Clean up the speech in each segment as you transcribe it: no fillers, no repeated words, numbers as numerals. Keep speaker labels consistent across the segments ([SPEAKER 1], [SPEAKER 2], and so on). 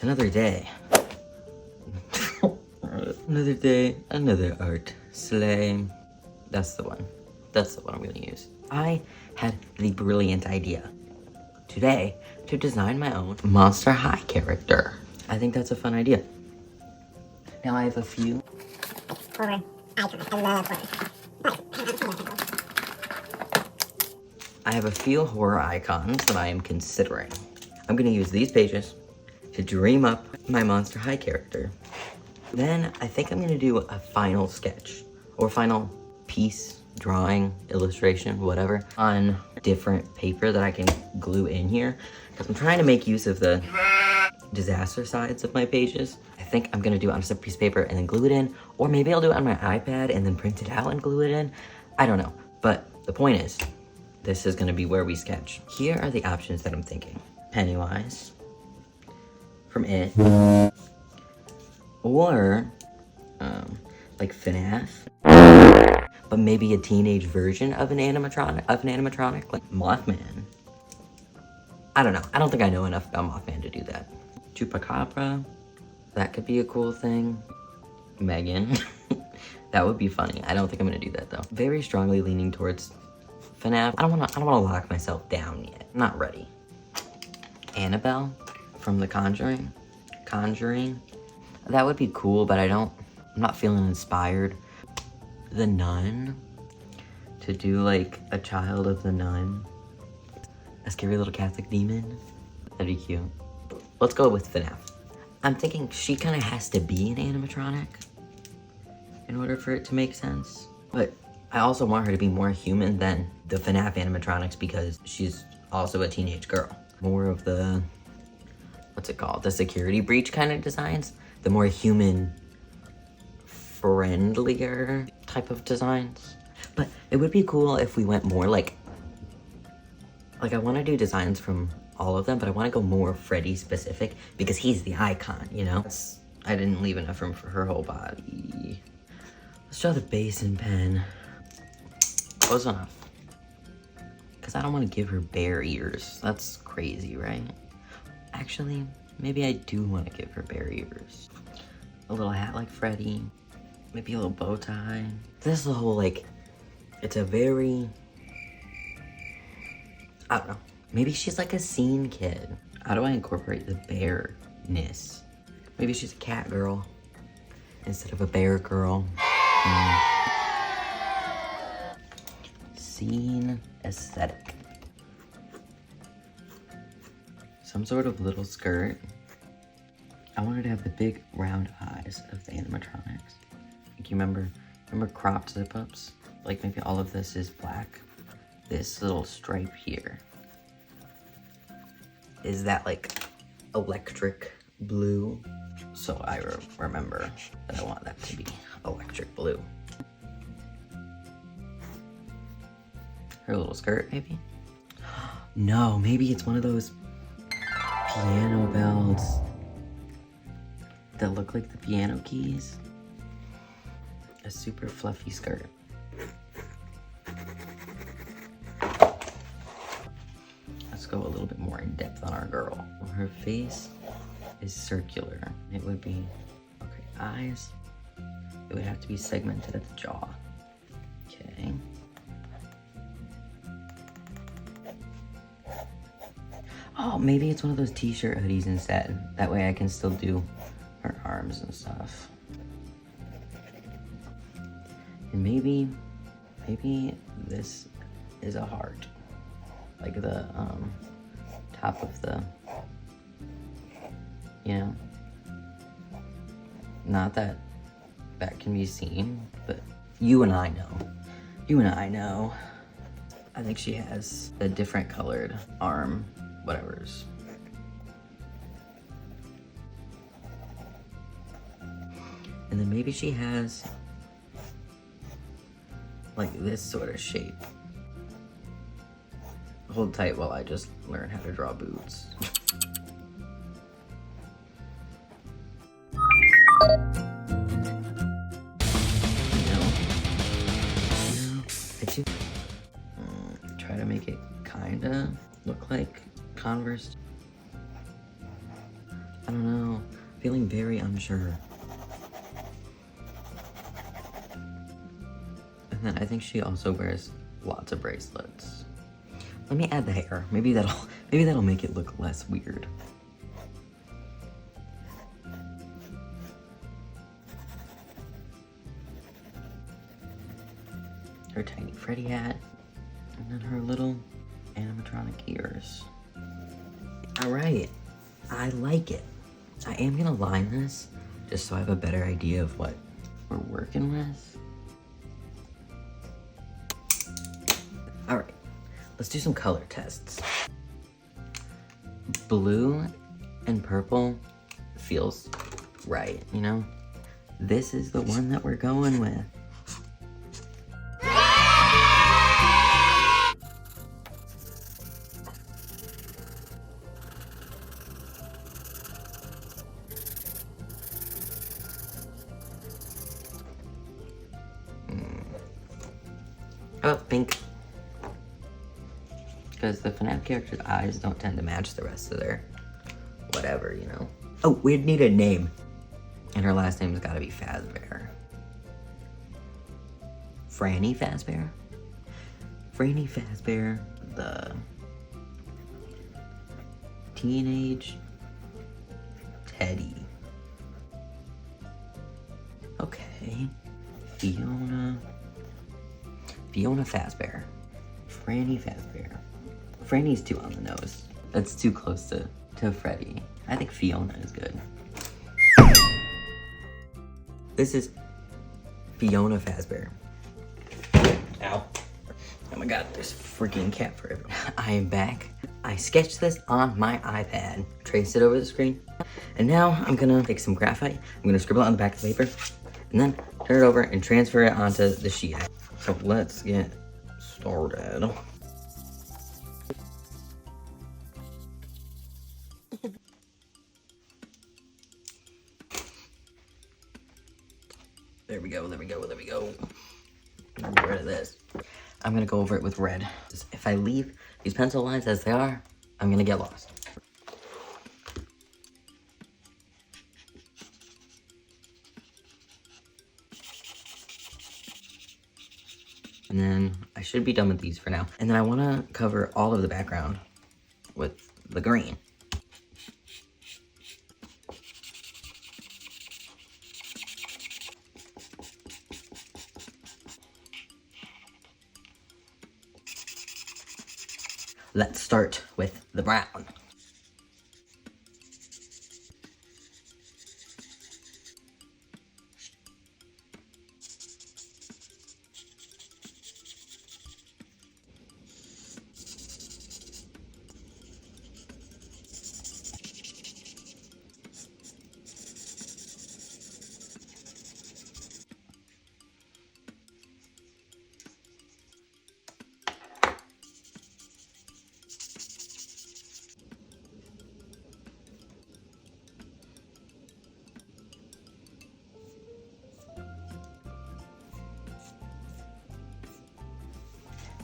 [SPEAKER 1] Another day. Another day, another art. Slay. That's the one. That's the one I'm gonna use. I had the brilliant idea today to design my own Monster High character. I think that's a fun idea. Now I have a few
[SPEAKER 2] horror icons. I love horror.
[SPEAKER 1] I have a few horror icons that I am considering. I'm gonna use these pages to dream up my Monster High character. Then I think I'm gonna do a final sketch or final piece, drawing, illustration, whatever, on different paper that I can glue in here. Because I'm trying to make use of the disaster sides of my pages. I think I'm gonna do it on a separate piece of paper and then glue it in, or maybe I'll do it on my iPad and then print it out and glue it in. I don't know, but the point is, this is gonna be where we sketch. Here are the options that I'm thinking. Pennywise from It, or like FNAF, but maybe a teenage version of an animatronic, like Mothman. I don't know. I don't think I know enough about Mothman to do that. Chupacabra, that could be a cool thing. Megan, that would be funny. I don't think I'm gonna do that though. Very strongly leaning towards FNAF. I don't wanna lock myself down yet. I'm not ready. Annabelle from The Conjuring. That would be cool, but I'm not feeling inspired. The Nun, to do like a child of the Nun. A scary little Catholic demon. That'd be cute. Let's go with FNAF. I'm thinking she kind of has to be an animatronic in order for it to make sense. But I also want her to be more human than the FNAF animatronics because she's also a teenage girl. More of the, what's it called? The security breach kind of designs. The more human, friendlier type of designs. But it would be cool if we went more like I want to do designs from all of them, but I want to go more Freddy specific because he's the icon, you know? I didn't leave enough room for her whole body. Let's draw the base in pen. Close enough. Because I don't want to give her bare ears. That's crazy, right? Actually, maybe I do want to give her bare ears. A little hat like Freddy. Maybe a little bow tie. This is the whole, like, it's a very, I don't know. Maybe she's like a scene kid. How do I incorporate the bearness? Maybe she's a cat girl instead of a bear girl. Scene aesthetic. Some sort of little skirt. I wanted to have the big round eyes of the animatronics. Like you remember cropped zip-ups? Like maybe all of this is black. This little stripe here. Is that like electric blue? So I remember that I want that to be electric blue. Her little skirt, maybe? No, maybe it's one of those piano bells that look like the piano keys. A super fluffy skirt. Let's go a little bit more in depth on our girl. Her face is circular. It would be, okay, eyes. It would have to be segmented at the jaw. Okay. Oh, maybe it's one of those t-shirt hoodies instead. That way I can still do her arms and stuff. And maybe this is a heart. Like the top of the, you know? Not that that can be seen, but you and I know. You and I know. I think she has a different colored arm, whatever's. And then maybe she has like this sort of shape. Hold tight while I just learn how to draw boots. Try to make it kinda look like Converse. I don't know. Feeling very unsure. And then I think she also wears lots of bracelets. Let me add the hair. Maybe that'll make it look less weird. Her tiny Freddy hat, and then her little animatronic ears. All right, I like it. I am gonna line this just so I have a better idea of what we're working with. All right, let's do some color tests. Blue and purple feels right, you know? This is the one that we're going with. Oh, pink. Because the FNAF character's eyes don't tend to match the rest of their whatever, you know? Oh, we'd need a name. And her last name's gotta be Fazbear. Franny Fazbear? Franny Fazbear, the teenage Teddy. Okay. Fiona Fazbear. Franny Fazbear. Franny's too on the nose. That's too close to Freddy. I think Fiona is good. This is Fiona Fazbear. Ow. Oh my god, there's freaking cat fur everywhere. I am back. I sketched this on my iPad, traced it over the screen, and now I'm gonna take some graphite, I'm gonna scribble it on the back of the paper, and then turn it over and transfer it onto the sheet. So let's get started. There we go, there we go, there we go. Get rid of this. I'm gonna go over it with red. If I leave these pencil lines as they are, I'm gonna get lost. And then I should be done with these for now. And then I wanna cover all of the background with the green. Let's start with the brown.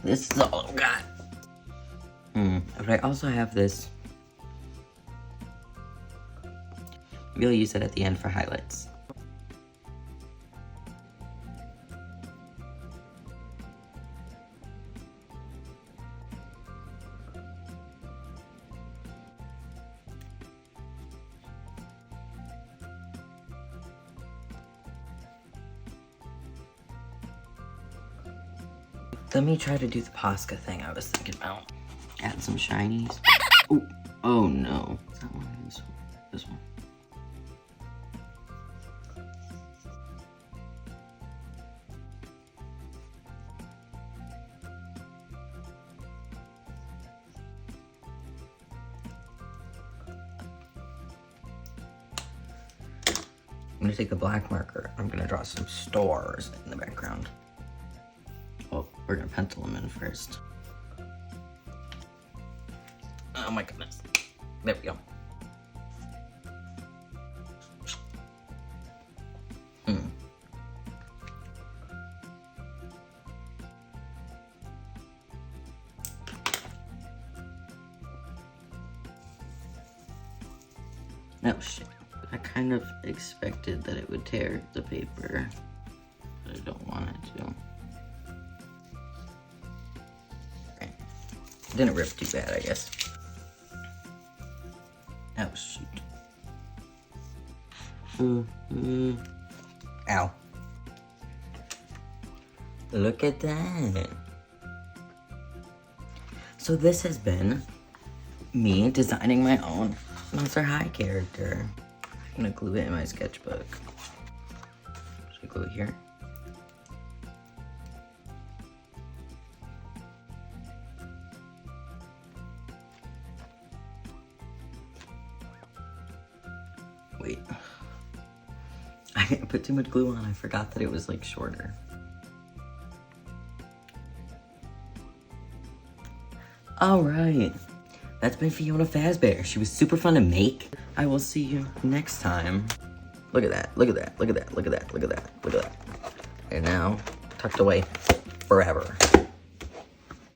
[SPEAKER 1] This is all I've got. But I also have this. We'll use it at the end for highlights. Let me try to do the Posca thing I was thinking about. Add some shinies. Ooh. Oh no. Is that one? This one. I'm gonna take the black marker. I'm gonna draw some stars in the background. Well, we're gonna pencil them in first. Oh my goodness. There we go. Oh shit. I kind of expected that it would tear the paper, but I don't want it to. Okay. Didn't rip too bad, I guess. Oh, shoot. Ow. Look at that. So this has been me designing my own Monster High character. I'm gonna glue it in my sketchbook. Should I glue it here? Wait. I put too much glue on. I forgot that it was like shorter. Alright. That's been Fiona Fazbear. She was super fun to make. I will see you next time. Look at that. Look at that. Look at that. Look at that. Look at that. Look at that. And now, tucked away forever.